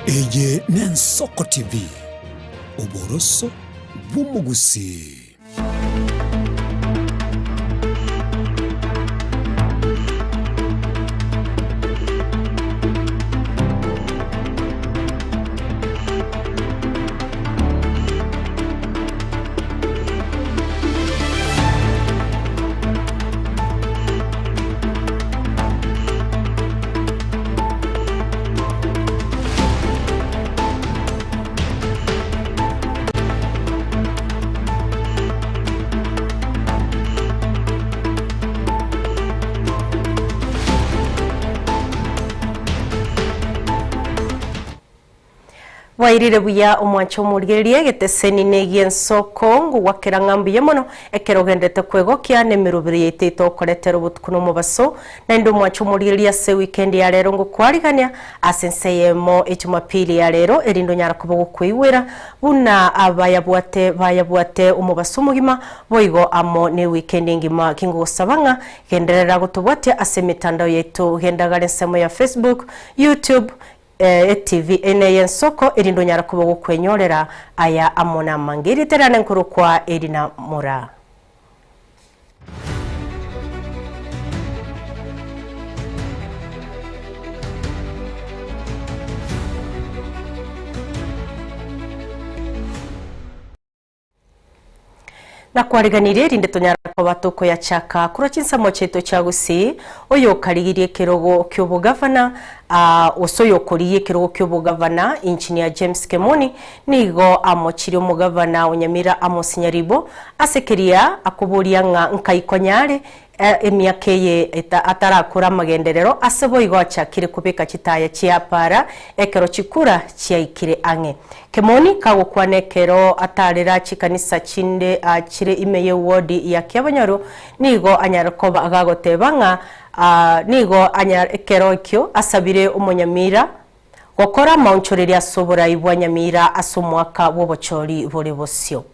Eye n'Ensoko TV oboroso bw'umugusi. Wairire buya omwancho murigerie geteseni negie Ensoko ngwakera ngambiye mono ekerogendete kwegokia nemirubiri yitito koretero butukuno mubaso na ndo omwancho murigerie se weekend ya rero ngukwarigania asenseyemo ejumapili ya rero erindo nyara kubo kwiwira buna bayabwate umubaso mugima boigo amo ne weekend ngima kingusabanga genderera gutubwate asemitandao yetu gendagare nsemo ya Facebook, YouTube, TV ene Ensoko erindo nyara kubo kwenyorera aya amona mangiri terane nkuru kwa Edina Mura. Na kwariganire rinde tonyara kwabatuko ya chaka kurachinsa mocheto chagusi oyo karigirie kirogo ky'obugavana osoyo koriye kirogo ky'obugavana engineer James Kemoni nigo amochiri omugavana Onyamira Amos Nyaribo asekeria akuburia nkaikonyare emyaka ye atarakura magenderero asebo igocha kire kubeka kitaya chiapara ekero chikura chiaikire ange Kemoni kagukwanekero atarira chikanisa chinde chire imeye wodi ya Kiabanyoro nigo anyarokoba agagotebanga nigo anyakero kyo asabire Omonyamira gokora maunchoreri asobora ibwanyamira asomwaka wobochori bore bosyo.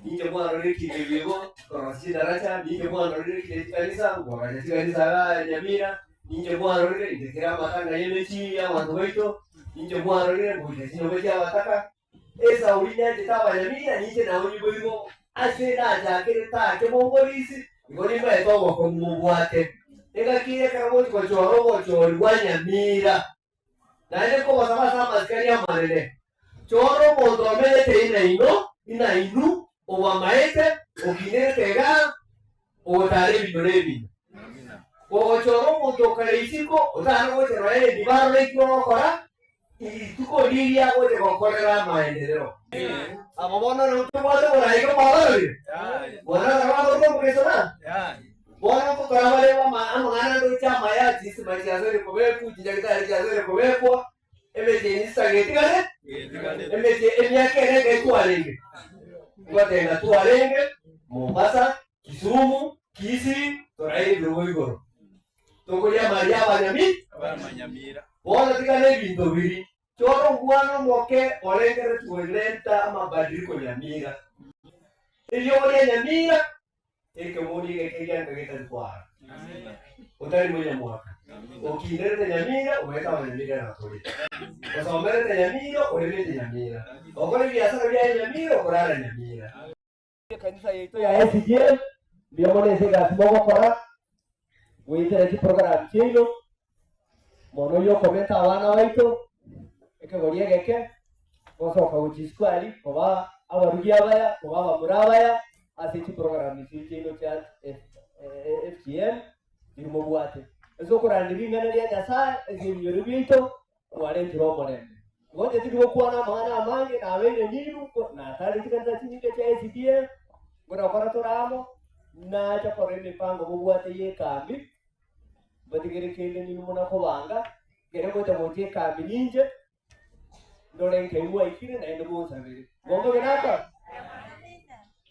Ninge mwana reki bebo korasi daracha ninge mwana reki kanisa ngora kanisa Nyamira ninge mwana reki ndekera matanga yemechi ya wantu weito ninge mwana reki nguje sinobeja wataka esa ulinya titaba Nyamira ninge na uri bebo asena jakere ta ke mongolisi ngori mba eto ko mubwate eka kire karabo ko choro wa Nyamira nane ko basama maskari ya marele choro mondo amete ina inu owa maete okinere tega otare binorebi o choro moto kaleisiko otaro wote roe dibaro lekyo kora ituko liria wote kokorera maendeleo amabona no tuwale borai ko bawari bona rawa ko kesona bona ko karawale wa amana ndo chama ya tisi machiazere ko beku jinjakita chiazere ko beku emeje instageti kale emeje emyakere ke kwalenge Guatemala tuarenge, Mombasa, Kisumu, Kisii, torai Lugoigoro. Tokoria Maria Nyamira. Bona tikane bindobiri. Choro guano moke olengere tuelenta mabadiliko Nyamira. Iyo Nyamira ekemoni kekian kageta kwara. Otari moja mwaka. Okinere Nyamira umeta Nyamira na tori. Osomere Nyamira olebete Nyamira. Okore biashara bya Nyamira okorara Nyamira. Kanisa yetu ya SGM ndio mone sega sibogo kora. Witere ki program chino. Mono yo komenta wana waito. Eke gorie geke. Koso ka uchiskwali koba abarugia baya, koba bamurabaya. Asichi program chino cha FGM irimo bwate. Ezo korani bingana lya nyasa ezimyo rubito wale ndromone. Ngoje tiko kuona mwana amange na wene niru na tali tikanta chinike cha SDA ngora kora toramo na cha kore mipango bubwate ye kambi batigere kende ni muna ko banga gere ko ta motie kambi ninje ndore nke uwa ikire na ndo bo sabiri bongo benaka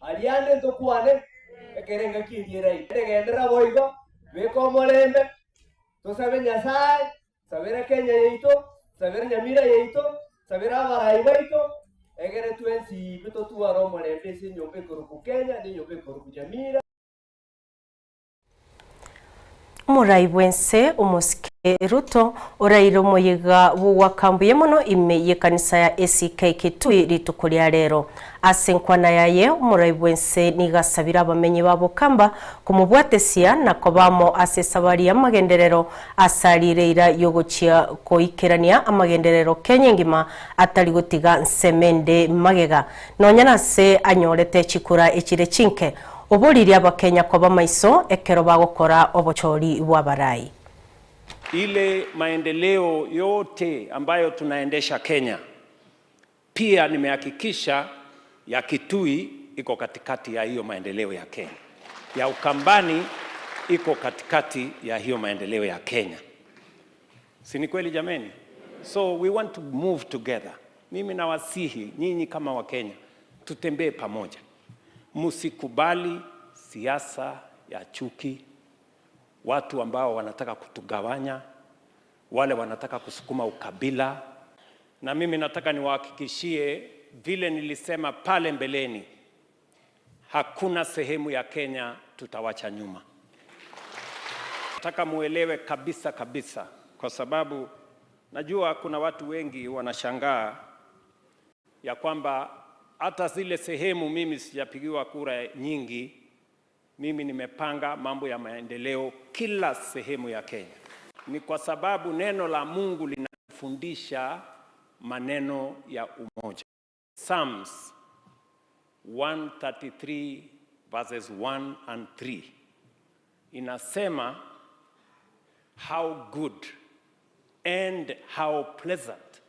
aliande to kuane ekere ngaki ndirai gendera boigo beko molembe to sabe nyasai sabera Kenya yeito sabera Nyamira yeito sabera Barai yeito egere twensi beto tuaro molembe se nyombe koruku Kenya ni nyombe koruku Nyamira Muraibwense umusike Ruto orairo moyiga wakambuye mono ime ye kanisa ya ACK Kitui ritukulia rero asenkwana yaye Muraibwense nigasabira abamenyi babo kamba kumubwatesia na kobamo asesabari amagenderero asalireira yogochia koikerania amagenderero kenyengima atali gutiga nsemende magega nonyana se anyorete chikura ekire chinke obuliri abakenya kwa maiso ekero bagokora obochori bwabarai. Ile maendeleo yote ambayo tunaendesha Kenya, pia nimehakikisha ya Kitui iko katikati ya hiyo maendeleo ya Kenya. Ya Ukambani iko katikati ya hiyo maendeleo ya Kenya. Si ni kweli jameni? So we want to move together. Mimi nawasihi nyinyi kama wa Kenya tutembee pamoja. Musikubali siasa ya chuki, watu ambao wanataka kutugawanya, wale wanataka kusukuma ukabila. Na mimi nataka niwahakikishie vile nilisema pale mbeleni, hakuna sehemu ya Kenya tutawacha nyuma. Nataka muelewe kabisa kwa sababu najua kuna watu wengi wanashangaa ya kwamba hata zile sehemu mimi sijapigiwa kura nyingi, mimi nimepanga mambo ya maendeleo kila sehemu ya Kenya. Ni kwa sababu neno la Mungu linafundisha maneno ya umoja. Psalms 133 verses 1 and 3 inasema how good and how pleasant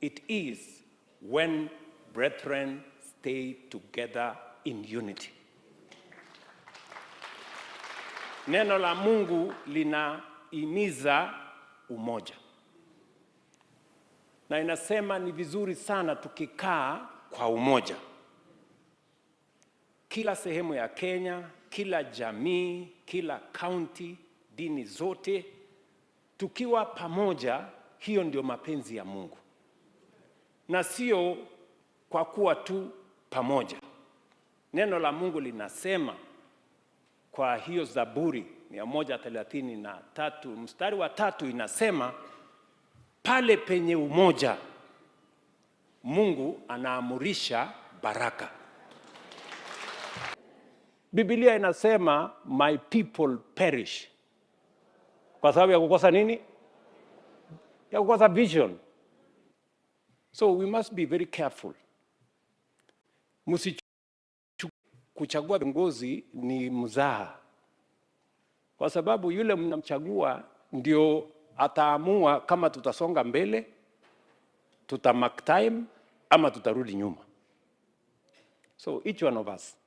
it is when brethren stay together in unity. Neno la Mungu linahimiza umoja. Na inasema ni vizuri sana tukikaa kwa umoja. Kila sehemu ya Kenya, kila jamii, kila county, dini zote, tukiwa pamoja, hiyo ndio mapenzi ya Mungu. Na sio kwa kuwa tu pamoja. Neno la Mungu linasema kwa hiyo Zaburi 133 mstari wa 3 inasema pale penye umoja Mungu anaamurisha baraka. Biblia inasema my people perish. Kwa sababu ya kukosa nini? Ya kukosa vision. So we must be very careful. Kuchagua viongozi ni mzaha. Kwa sababu yule mnamchagua ndio ataamua kama tutasonga mbele, tutamark time ama tutarudi nyuma. So each one of us.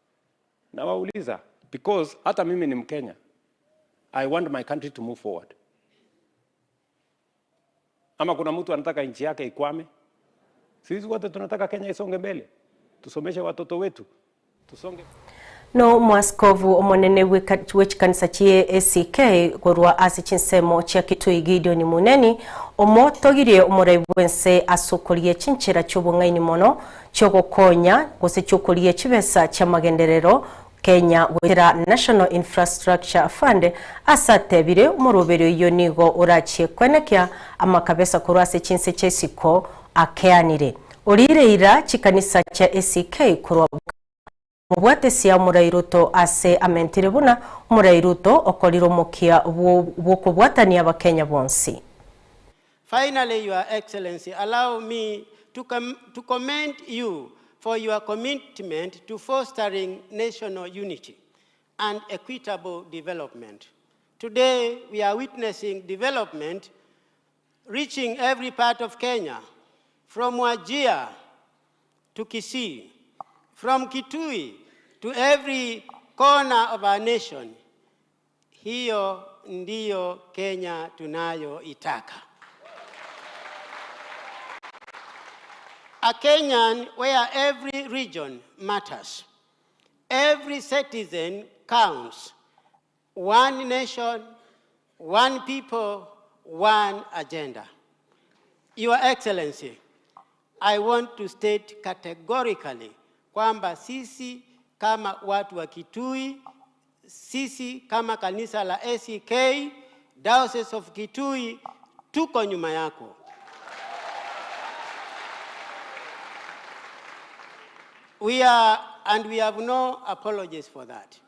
Na wauliza because hata mimi ni Mkenya. I want my country to move forward. Ama kuna mtu anataka nchi yake ikwame? Sisi wote tunataka Kenya isonge mbele. Tusomeshe watoto wetu. Tusonge. No mwaskovu omonene wechikanisa chie ACK gorwa asichinsemo chia Kitui Gideon Muneni omotogirie Muraibwense asukurie chinchira cy'ubungaini mono cyo gukonya gose cyukurie kibesa cy'amagenderero Kenya wera National Infrastructure Fund asatebire umurubero iyo nigo urachie kwenekya amakabesa kurwase chinse cyesiko akeanire urireira chikanisa cha ACK kurwa mubwatesia Murairuto ase amentire buna Murairuto okoriro mukia bwokubwatania abakenya bonsi. Finally, Your Excellency, allow me to commend you for your commitment to fostering national unity and equitable development. Today, we are witnessing development reaching every part of Kenya, from Wajir to Kisii, from Kitui to every corner of our nation. Hiyo ndiyo Kenya tunayoitaka. A Kenyan where every region matters. Every citizen counts. One nation, one people, one agenda. Your Excellency, I want to state categorically kwamba sisi kama watu wa Kitui, sisi kama kanisa la ACK Diocese of Kitui, tuko nyuma yako. We have no apologies for that.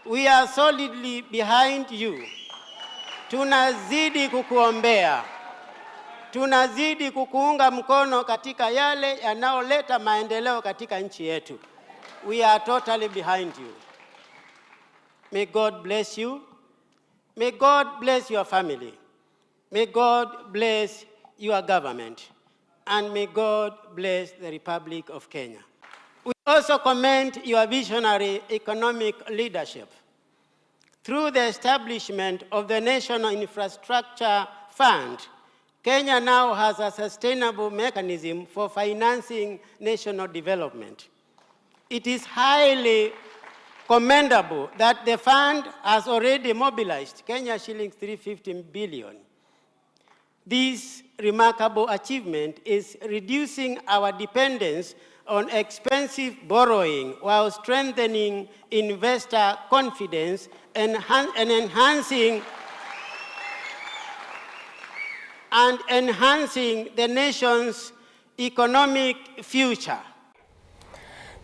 We are solidly behind you. Tunazidi kukuombea. Tunazidi kukuunga mkono katika yale yanayoleta maendeleo katika nchi yetu. We are totally behind you. May God bless you. May God bless your family. May God bless your government. And may God bless the Republic of Kenya. We also commend your visionary economic leadership. Through the establishment of the National Infrastructure Fund, Kenya now has a sustainable mechanism for financing national development. It is highly commendable that the fund has already mobilized Kenya shillings 350 billion. This remarkable achievement is reducing our dependence on expensive borrowing while strengthening investor confidence and enhancing the nation's economic future.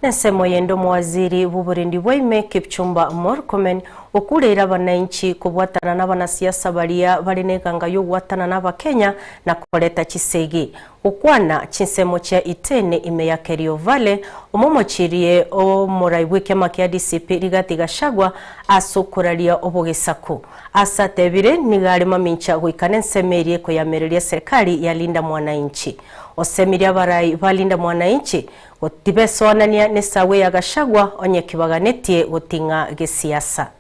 Nsemo yendo mwaziri w'uburundi bw'ime Kipchumba Murkomen okulera abananchi kubwatana n'abanasiasa balia balineganga yo gwatana n'abakenya na koleta kisegi okwana chinsemo cha itene ime ya Kerio Valley omomochirie omuraibwe kema kya DCP Rigathi Gachagua asokuralia obogesaku asatebire nigale mamincha gwikane nsemerie ko yamereria serikali ya Linda Mwananchi osemiria barai balinda mwananchi otibesonania nesawe ya Gachagua onye kibaganetie gotinga gesiasa.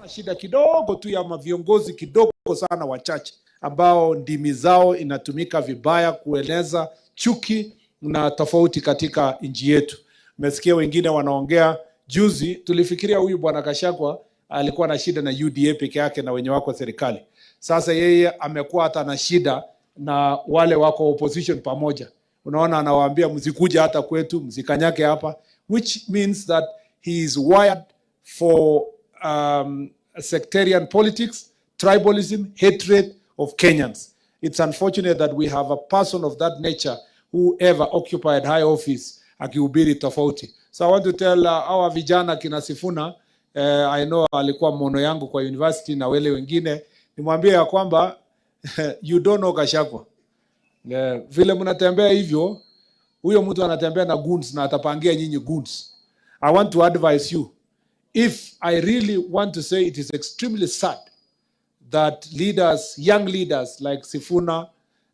Shida kidogo tu ya viongozi kidogo sana wachache ambao ndimi zao inatumika vibaya kueleza chuki na tofauti katika nchi yetu. Mmesikia wengine wanaongea juzi tulifikiria huyu bwana Gachagua alikuwa na shida na UDA peke yake na wenye wako serikali. Sasa yeye amekuwa hata na shida na wale wako opposition pamoja. Unaona anawaambia msikuja hata kwetu, msikanyake hapa, which means that he is wired for sectarian politics, tribalism, hatred of Kenyans. It's unfortunate that we have a person of that nature who ever occupied high office akihubiri tofauti. So I want to tell our vijana kina Sifuna, I know alikuwa mono yangu kwa university na wale wengine, nimwambie ya kwamba you don't know Gachagua. Vile mnatembea hivyo, huyo mtu anatembea na goons na atapangia nyinyi goons. I want to advise you, if I really want to say it is extremely sad that leaders, young leaders like Sifuna,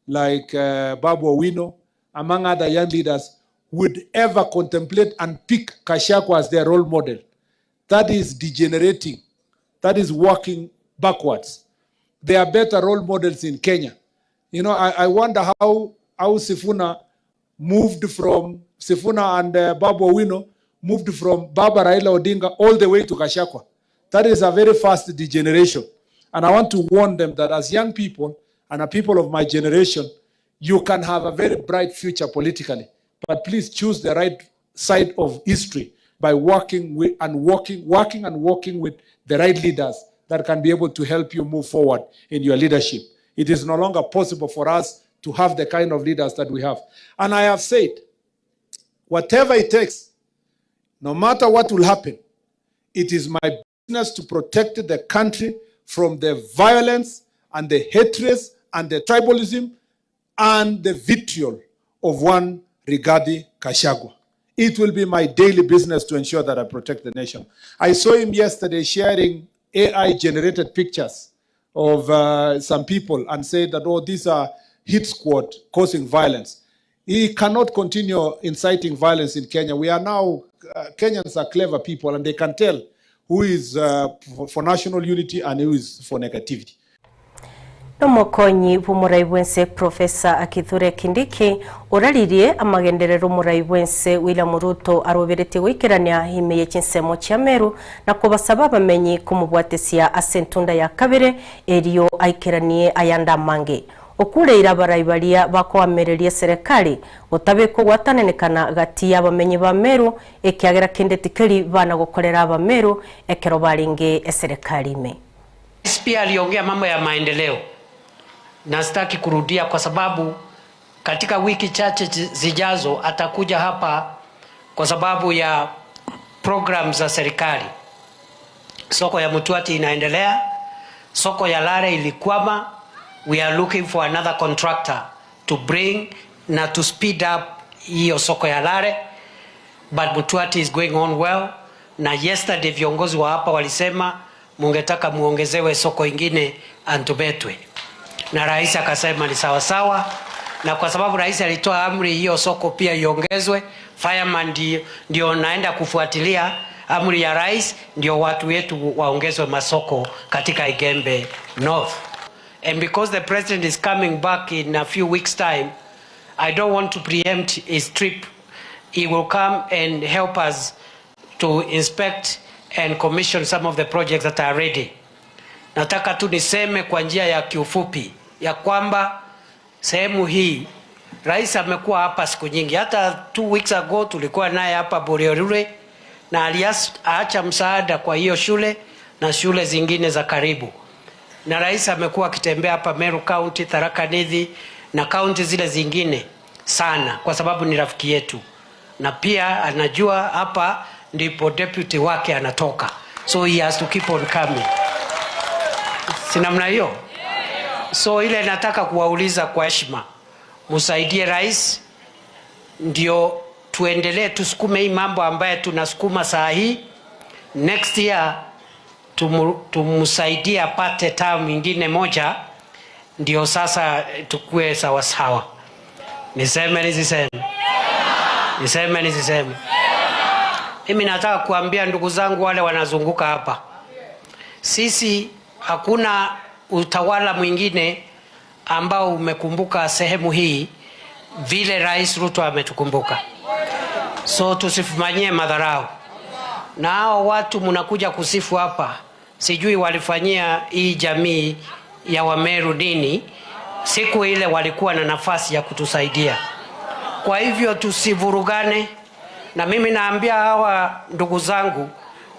like Babu Owino, among other young leaders, would ever contemplate and pick Gachagua as their role model. That is degenerating. That is walking backwards. There are better role models in Kenya. You know, I wonder how Sifuna moved from, Sifuna and Babu Owino moved from Baba Raila Odinga all the way to Gachagua. That is a very fast degeneration. And I want to warn them that as young people and a people of my generation, you can have a very bright future politically. But please choose the right side of history by working with working with the right leaders that can be able to help you move forward in your leadership. It is no longer possible for us to have the kind of leaders that we have. And I have said, whatever it takes, no matter what will happen, it is my business to protect the country from the violence and the hatred and the tribalism and the vitriol of one Rigathi Gachagua. It will be my daily business to ensure that I protect the nation. I saw him yesterday sharing AI-generated pictures of some people and said that, oh, these are hit squad causing violence. He cannot continue inciting violence in Kenya. We are now, Kenyans are clever people and they can tell who is for national unity and who is for negativity. Nomokonyi bumuraibwense Professor Kithure Kindiki oraririe amagenderero muraibwense William Ruto aroberete wikirania himeye chinsemo cha Meru na kubasaba bamenyi kumubwatesia asentunda ya kabere eriyo aikiranie ayanda mange okuleira baraibaria bakwamereria serikali otabeko gwatanenekana gati y'abamenyi ba Meru ekiagera kende tikeli bana gukorera abameru ekero baringe serikali ime. Pia aliongea mambo ya maendeleo na sitaki kurudia kwa sababu katika wiki chache zijazo atakuja hapa kwa sababu ya program za serikali. Soko ya Mutuati inaendelea, soko ya Lare ilikwama. We are looking for another contractor to bring na to speed up hiyo soko ya Lare, but Mutuati is going on well. Na yesterday viongozi wa hapa walisema mungetaka muongezewe soko ingine Antubetwe, na rais akasema ni sawa sawa, na kwa sababu rais alitoa amri hiyo soko pia iongezwe, fireman ndio naenda kufuatilia amri ya rais ndio watu wetu waongezwe masoko katika Igembe North. And because the president is coming back in a few weeks time, I don't want to preempt his trip. He will come and help us to inspect and commission some of the projects that are ready. Nataka tu niseme kwa njia ya kiufupi ya kwamba sehemu hii rais amekuwa hapa siku nyingi. Hata 2 weeks ago tulikuwa naye hapa Buriorure na aliacha msaada kwa hiyo shule na shule zingine za karibu. Na rais amekuwa akitembea hapa Meru County, Tharaka Nithi na county zile zingine sana kwa sababu ni rafiki yetu. Na pia anajua hapa ndipo deputy wake anatoka. So he has to keep on coming. Sinamna hiyo? So ile nataka kuwauliza kwa heshima, musaidie rais ndio tuendelee tusukume hii mambo ambaye tunasukuma saa hii. Next year tumusaidie apate term nyingine moja ndio sasa tukue sawa sawa. Niseme nisiseme? Niseme nisiseme? Mimi nataka kuambia ndugu zangu wale wanazunguka hapa, sisi hakuna utawala mwingine ambao umekumbuka sehemu hii vile Rais Ruto ametukumbuka. So tusifanyie madharau. Na hao watu mnakuja kusifu hapa, sijui walifanyia hii jamii ya Wameru nini siku ile walikuwa na nafasi ya kutusaidia. Kwa hivyo tusivurugane, na mimi naambia hawa ndugu zangu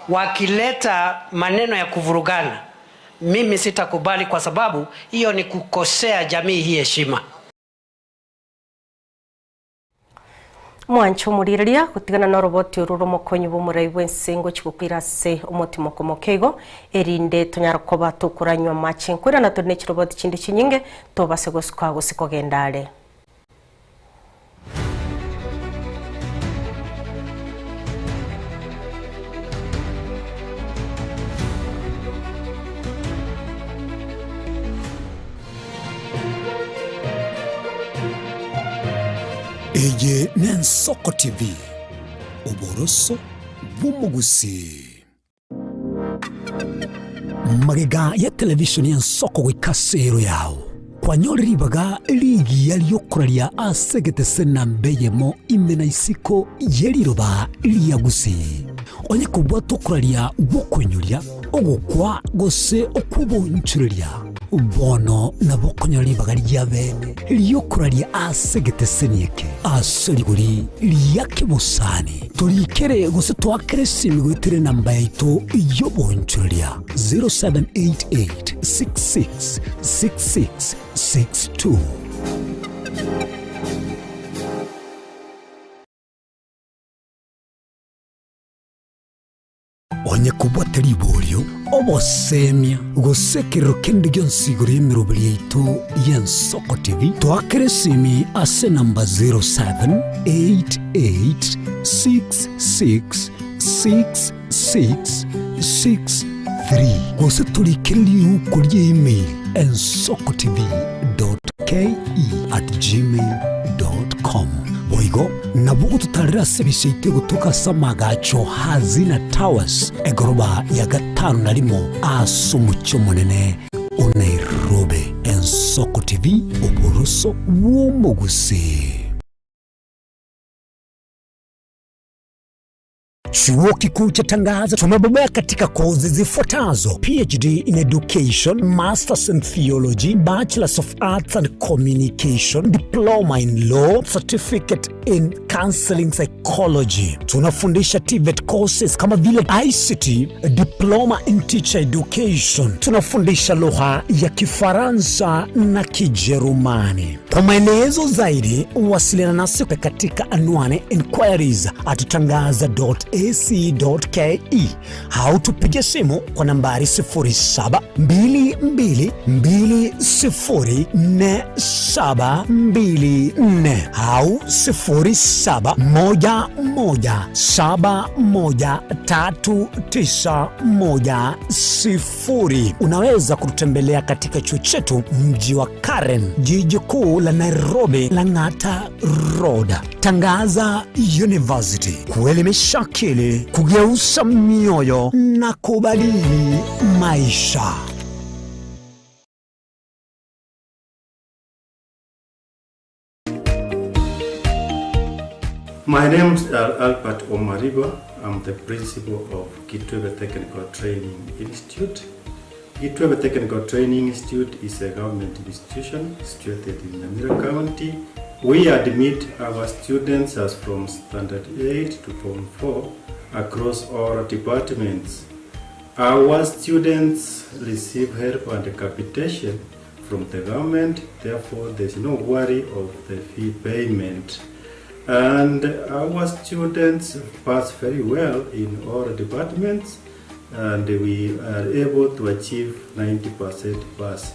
wakileta maneno ya kuvurugana, mimi sitakubali kwa sababu hiyo ni kukosea jamii hii heshima. Mwancho muriria gutigana na roboti ururo mokonyi bumurai bwensengo chikukwirase umutimo komokego erinde tunyarokoba tukuranywa machenkwira na tune chiroboti chindi chinyinge tobase gusukwa gusikogendale. Eye Nensoko TV, uboroso bumugusi. Magega ya televishoni ya Nsoko gwikasero yao kwanyoriribaga ligi yaliyokuraria asegete sena mbeyemo imena isiko yeliroba liyagusi onye kubwa tokuraria bokonyuria ogukwa gose okubonchuria bono na bokonyoribaga lyabene liyokuraria asegete senieke asoriguri liyake busani turikere gose twakere simigwitire namba yaito yobonchuria 0788666662. onye kubwatari iboryo obosemia gusekero kende gyonsiguri emirobiri yaitu ya Nsoko TV twakere simi ase namba 0788666663 gose turikeri ukuri email nsokotv.ke@gmail.com boigo nabugo tutarira sebishaite gutuka samagacho Hazina Towers egoroba ya 5 asumucho munene Nairobi. Nsoko TV uboroso w'umugusi. Chuo Kikuu cha Tangaza tumebobea katika kozi zifuatazo: PhD in Education, Masters in Theology, Bachelors of Arts and Communication, Diploma in Law, Certificate in Counseling Psychology. Tunafundisha TVET courses kama vile ICT, Diploma in Teacher Education. Tunafundisha lugha ya Kifaransa na Kijerumani. Kwa maelezo zaidi, wasiliana nasi katika anwani inquiries@tangaza.ac.ke au tupige simu kwa nambari 0722204724 au 0711713910. Unaweza kututembelea katika chuo chetu mji wa Karen, jiji kuu la Nairobi, Lang'ata Road. Tangaza University, kuelimisha akili, kugeuza mioyo na kubadili maisha. My name is Albert Omariba. I'm the principal of Kitwebe Technical Training Institute. Kitwebe Technical Training Institute is a government institution situated in Nyamira County. We admit our students as from Standard 8 to Form 4 across all departments. Our students receive help and capitation from the government, therefore there's no worry of the fee payment. And our students pass very well in all departments, and we are able to achieve 90% pass.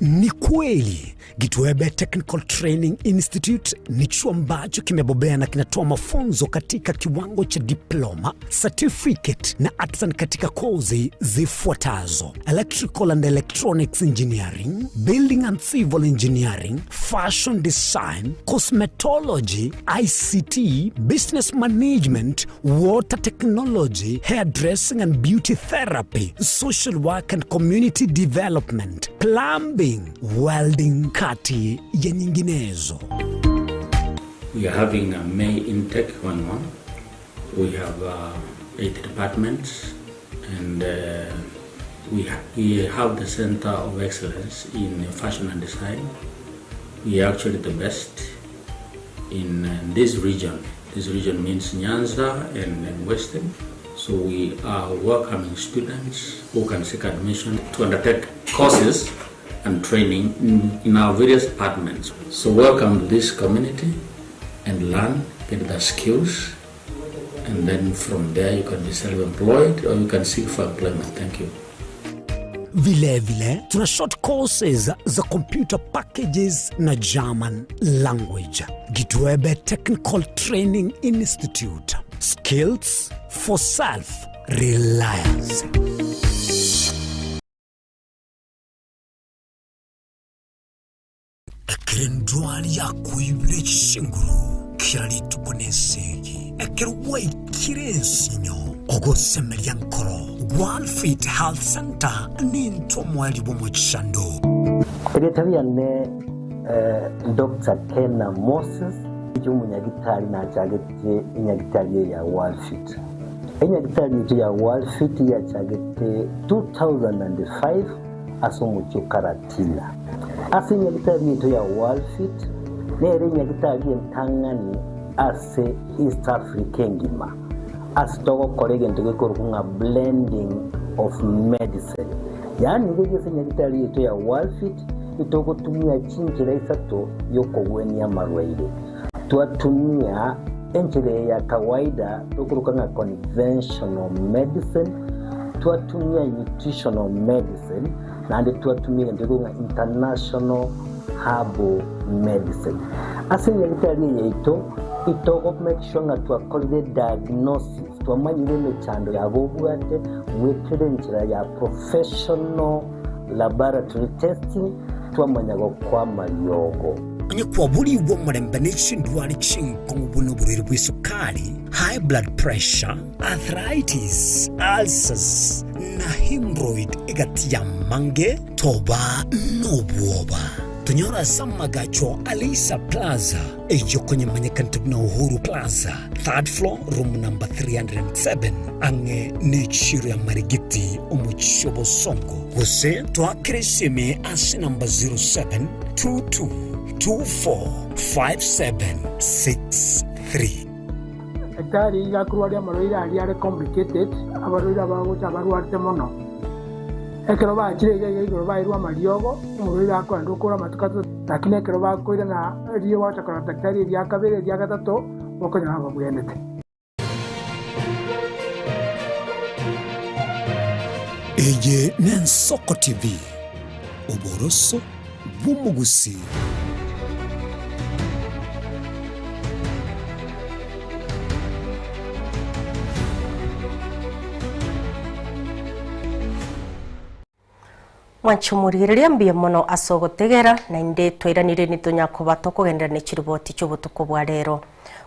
Ni kweli Kitwebe Technical Training Institute ni chuo ambacho kimebobea na kinatoa mafunzo katika kiwango cha diploma, certificate na artisan katika kozi zifuatazo: Electrical and Electronics Engineering, Building and Civil Engineering, Fashion Design, Cosmetology, ICT, Business Management, Water Technology, Hairdressing and Beauty Therapy, Social Work and Community Development, Plumbing, Welding, kati ya nyinginezo. We are having a May intake 1-1. We have 8 departments, and we have the Center of Excellence in Fashion and Design. We are actually the best in this region. This region means Nyanza and Western. So we are welcoming students who can seek admission to undertake courses and training in our various departments. So welcome to this community and learn, get the skills, and then from there you can be self-employed or you can seek for employment. Thank you. Vile tuna short courses za computer packages na German language. Kitwebe Technical Training Institute, skills for self-reliance. Ekerendwali ya kuibire chinguru kirali tubonesegi ekerwai kirensinyo ogosemeria nkoro One Fit Health Center ninto mwali bomuchando Egetabia ne Dr. Kena Moses umunyagitari na chagete inyagitari ya One Fit. Inyagitari ya One Fit ya chagete 2005 asomucho karatina. Ase nyagitari ya One Fit nere nyagitari ntangani ase East Africa ngima. Asitogo kolege ntegekorunga blending of medicine. Yani ngege nyagitari ya One Fit itoko tumia chinjira isato yoko weni ya marwaile. Tuatumia enjire ya kawaida tukurukanga conventional medicine, tuatumia nutritional medicine, na ande tuatumia ndikunga international herbal medicine. Asinya kitali yeito itoko make sure nga tuakolide diagnosis, tuamanyire mechando ya bobwate wekere njira ya professional laboratory testing, tuamanyago kwa malyogo. Nyekwa buli wo murembe n'ekindwali kinkongo buno buliri bw'isukali, high blood pressure, arthritis, ulcers na hemorrhoid egati ya mange toba n'obwoba. tunyora samagacho Alisa Plaza ejo kwenye manyakantu na Uhuru Plaza 3rd floor room number 307 ange nechiro ya Marigiti Omuchobo Songo gose twakiresime asi number 0722245763 Ekari igakurwaria maroira ari complicated abaroira bagocha barwarte mono ekero bakire igoro bairwa mariogo umuroira akora ndokora matukato lakini ekero bakoira na rio wacha kora daktari ya kabere ya gatatu bokonya haba bwenete Eye Nensoko TV Oboroso Bumugusi Mwanchumuriria mbia mono asogotegera na inde twiranire ni tunyakuba tokugendera ne chiriboti cy'ubutuko bwa rero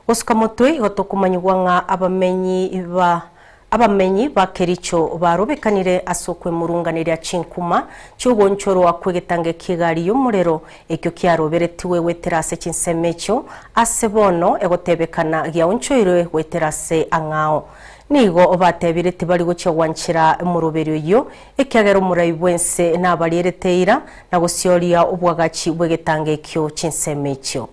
usuka mutwe igotokumanywa nga abamenyi ba Kericho barobekanire asokwe murunganire ya Chinkuma cy'ubonchoro wakwegetange Kigali y'umurero ekyo kyaroberetiwe weterase cy'insemecho asebono egotebekana gya onchoire weterase angao nigo obatebirete bari gucyo wanchira muruberio yo ekyagero murayi bwense nabalireteira na gusyoria ubwagachi bwegetange kyo cy'insemecho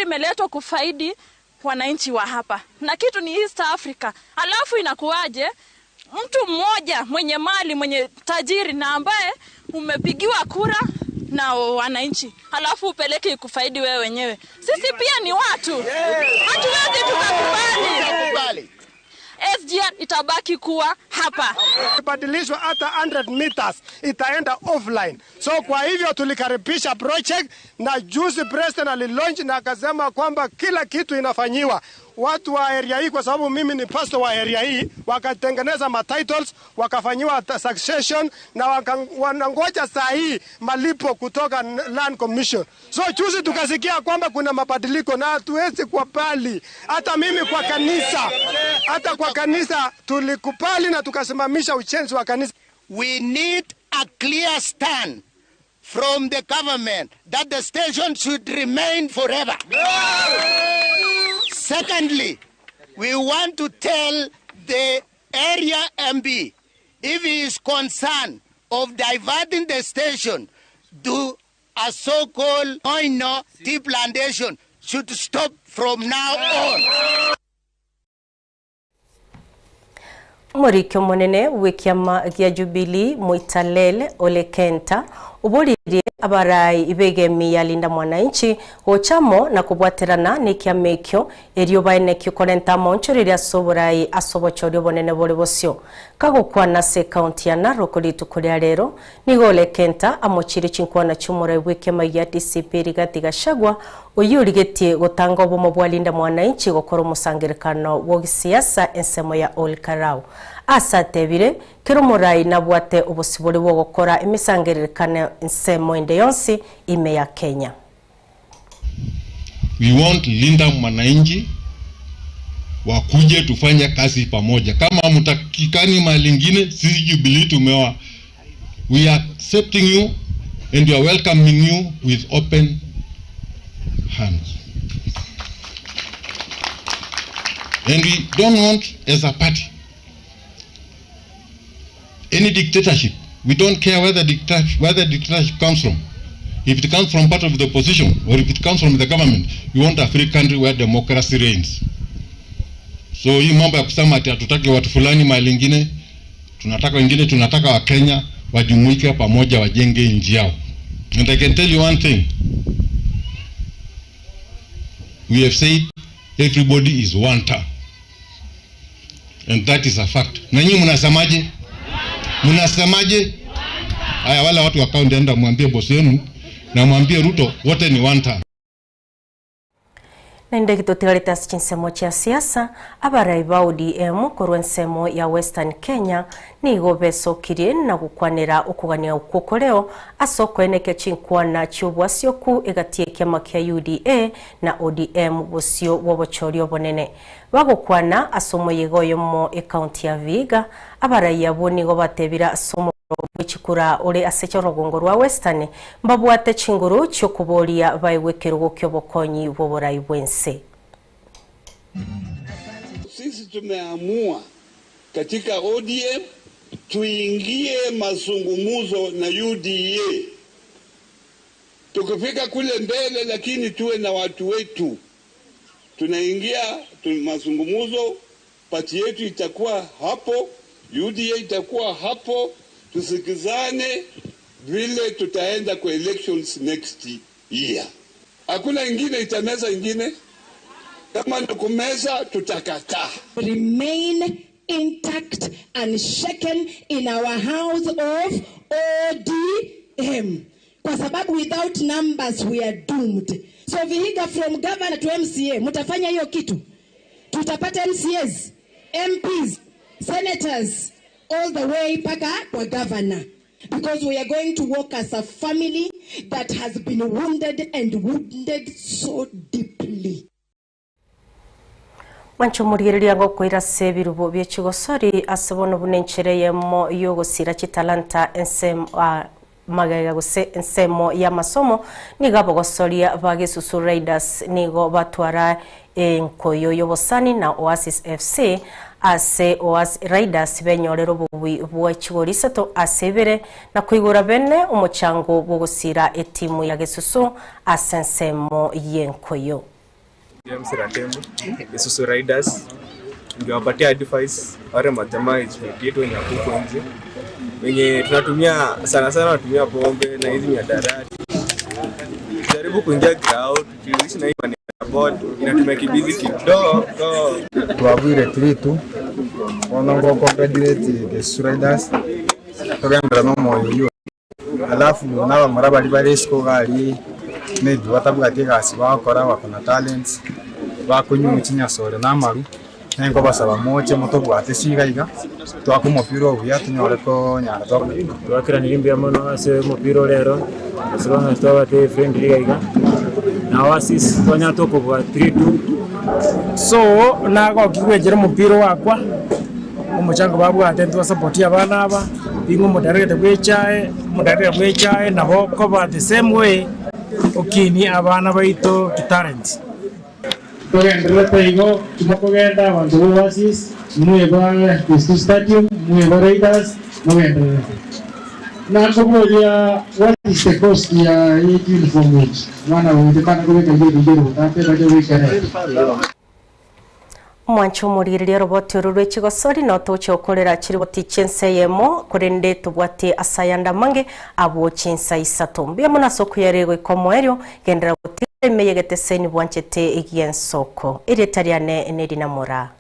imeletwa kufaidi wananchi wa hapa. Na kitu ni East Africa. Alafu inakuaje mtu mmoja mwenye mali, mwenye tajiri na ambaye umepigiwa kura na wananchi, alafu upeleke kufaidi wewe wenyewe. Sisi pia ni watu. Hatuwezi tukakubali. SGR itabaki kuwa hapa. Ibadilishwa hata 100 meters itaenda offline. So kwa hivyo tulikaribisha project na juzi president alilaunch na akasema kwamba kila kitu inafanyiwa. Watu wa area hii, kwa sababu mimi ni pastor wa area hii, wakatengeneza ma titles, wakafanyiwa succession na wanangoja saa hii malipo kutoka Land Commission. So juzi tukasikia kwamba kuna mabadiliko na hatuwezi kubali. Hata mimi kwa kanisa tulikubali na tukasimamisha ujenzi wa kanisa. We need a clear stand from the government that the station should remain forever. Secondly, we want to tell the area MB if he is concerned of diverting the station to a so-called Oino tea plantation should stop from now on. Murikyo munene w'ikiama gya Jubilee Mwitalel Ole Kenta uburirie abarai ibegemi ya Linda Mwananchi ochamo na kubwaterana n'ikiamekyo eriyo baenekyo kolenta monchoreri asoborai asobochori bonene bole bosyo kagukwana se county ya Narok litukuria rero nigo Ole Kenta amochiri chinkwana cy'umurai w'ikiama ya DCP Rigathi Gachagua oyurigetie gutanga obumo bwa Linda Mwananchi gukora umusangirekano wo gisiasa ensemo ya Ol Karau asatebire kero murai nabwate ubusibori bwo gukora imisangirekano ensemo ende yonsi ime ya Kenya. We want Linda Mwananchi wakuje tufanye kazi pamoja. Kama mtakikani mali nyingine sisi Jubilee tumewa. We are accepting you and we are welcoming you with open hands. And we don't want as a party any dictatorship. We don't care where the dictatorship comes from. If it comes from part of the opposition or if it comes from the government, we want a free country where democracy reigns. So hii mambo ya kusema ati hatutaki watu fulani mahali nyingine, tunataka wengine, tunataka wa Kenya wajumuike pamoja wajenge nchi yao. And I can tell you one thing. We have said everybody is one town. And that is a fact. Na nyinyi mnasemaje? Mnasemaje? Haya, wale watu wa kaunti, enda mwambie bosi yenu na mwambie Ruto wote ni one time. Na ndege tutigarite chinsemo cha siasa abarai ba ODM korwa nsemo ya Western Kenya ni gobecokirie na gukwanira ukugania ukukoreo asoko eneke chinkwana cyubwasyo ku egatie kiama kia UDA na ODM bosio wobochorio bonene bagukwana asomo yegoyo mo account ya Viga abarai abo ni go batebira asomo bwikikura uri asecho rogongo rwa Western mbabwate chinguru cyo kuboria bayiwekero gokyo bokonyi boborai bwense. Sisi tumeamua katika ODM tuingie mazungumzo na UDA. Tukifika kule mbele, lakini tuwe na watu wetu. Tunaingia mazungumzo, pati yetu itakuwa hapo, UDA itakuwa hapo, tusikizane vile tutaenda kwa elections next year. Hakuna ingine itameza ingine. Kama nakumeza tutakataa. Remain intact and shaken in our house of ODM. Kwa sababu without numbers we are doomed. So Vihiga from governor to MCA, mutafanya hiyo kitu. Tutapata MCAs, MPs, senators, all the way paka kwa governor. Because we are going to work as a family that has been wounded and wounded so deeply. Mancho murigereria gokwira sebirubo byekigosori asobono bunenchereye mo yogosira chitalanta ensem magaya gose ensemo ya masomo nigabo gosoria bagesusu Raiders nigo batwara enkoyo yobosani na Oasis FC ase Oasis Raiders benyorero bubi bwa chigorisa to asebere na kwigura bene umuchango bogosira etimu ya gesusu asensemo yenkoyo. James Ratemu, Isuzu Riders, ningewapatia advice wale majamaa yetu wenye huko nje. Wenye tunatumia sana tunatumia pombe na hizi miadarati. Jaribu kuingia ground, tuishi na hii maneno board, inatumia kibizi kidogo. Tuabwire tritu. Wanango congratulate Isuzu Riders. Tugambira no moyo. Alafu naba maraba libaresco gali maybe watabwate gasi bakora bakona talents bakunyu chinyasore namaru nengo basaba moche moto bwate sigaiga twakumopiro bya tunyoreko nyarto twakira nirimbi amono ase mopiro rero asibanga twabate friendly gaiga na Oasis twanyato kubwa 3-2 so nago kigwejera mupiro wakwa umuchango babwate ntwa support abana aba bingo moderate bwechae nabo ko ba the same way okini abana baito talent tugendera taigo tumokogenda abantu bo Oasis mweba Isuzu Stadium mweba Raiders mugendera na kuboja what is the cost ya uniform wage wana wendekana kubeka jeri utate baje wikere Mwancho murigereria roboti rurwe chigosori no toche okorera chiriboti chenseyemo kurende tubwate asayanda mange abo chinsa isatombi amuna soko yarego ikomoerio gendera gutire meyegete seni bwanchete igiensoko iretariane eneri namora